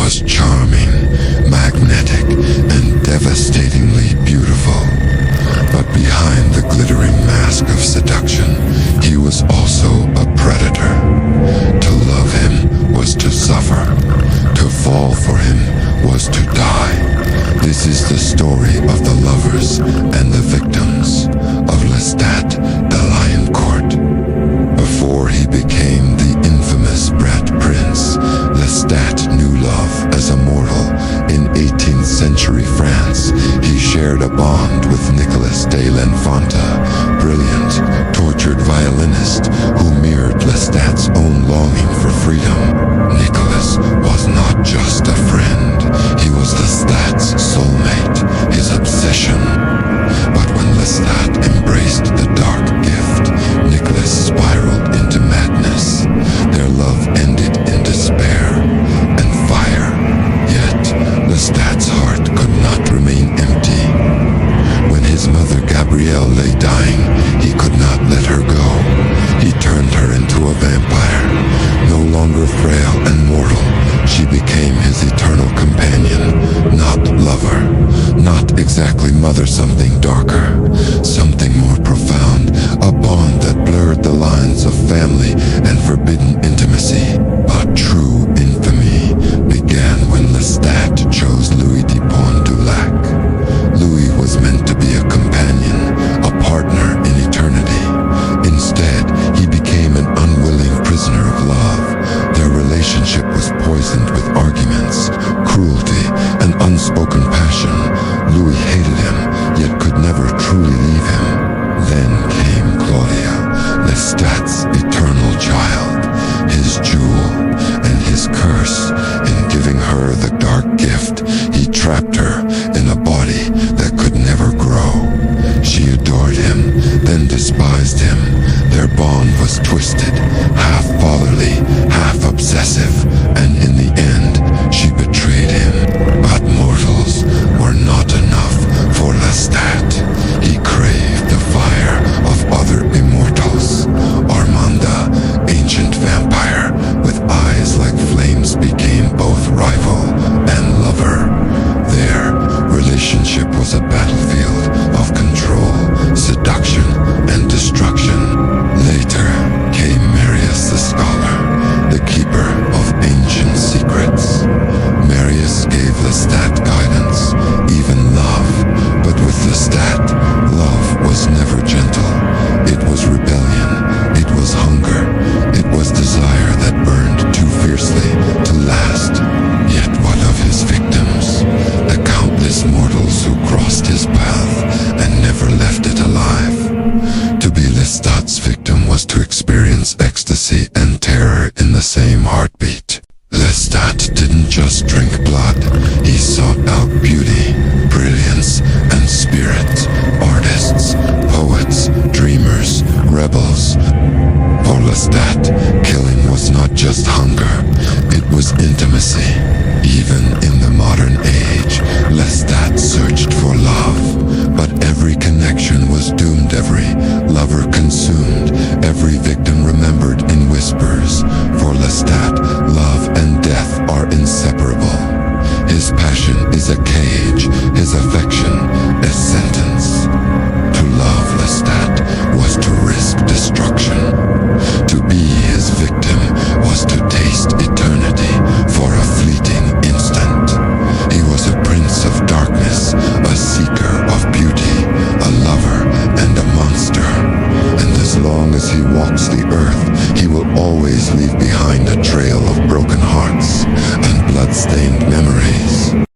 was charming, magnetic, and devastatingly beautiful. But behind the glittering mask of seduction, he was also a predator. To love him was to suffer. To fall for him was to die. This is the story of the lovers and the victims of Lestat the Lioncourt. Before he became the infamous Brat Prince, Lestat knew love as a mortal. In 18th century France, he shared a bond with Nicolas de l'Infanta, brilliant, tortured violinist who mirrored Lestat's own longing for freedom. Nicolas was not just a friend, he was Lestat's soulmate, his obsession. But when Lestat embraced the dark gift, Nicolas spiraled into madness. Their love ended in despair and fire. Yet, Lestat's heart could not remain empty. When his mother Gabrielle lay dying, he could not let her go. He turned her into a vampire. No longer frail and mortal, she became his eternal companion, not lover. Not exactly mother, something darker, something more profound, a bond that blurred the lines of family and forbidden intimacy. But true infamy began when Lestat chose Louis de Pont-du-Lac. Louis was meant to be a companion, a partner in eternity. Instead, he became an unwilling prisoner of love. Their relationship was poisoned with arguments, cruelty, and unspoken passion. Louis hated him, yet could never truly leave him. Then came Claudia, Lestat's eternal child, his jewel and his curse. In giving her the dark gift, he trapped her in a body that could never grow. She adored him, then despised him. Their bond was twisted, half fatherly, half obsessive, and in the end, she betrayed him. But mortals were not enough for Lestat. He craved the fire of other immortals. Armanda, ancient vampire, with eyes like flames, became both rival and lover. Their relationship was a battlefield of control, seduction, and destruction. Later came Marius the Scholar, the keeper of ancient secrets. Marius gave Lestat guidance, even love, but with Lestat, love was never gentle. It was rebellion, it was hunger, it was desire that burned too fiercely to last. Yet what of his victims? The countless mortals who crossed his path and never left it alive. To be Lestat's victim was to experience ecstasy and terror in the same heartbeat. Lestat didn't just drink blood, he sought out beauty, brilliance, and spirit. Artists, poets, dreamers, rebels. For Lestat, killing was not just hunger, it was intimacy. Even in the modern age, Lestat searched for love, but every connection was doomed, every lover consumed, every victim remembered in whispers. For Lestat, love and death are inseparable. His passion is a cage, his affection a sentence. To love Lestat was to risk destruction. To be his victim was to taste eternity for a fleeting instant. He was a prince of darkness, a seeker of beauty, a lover and a monster. And as long as he walks the earth, he will always leave behind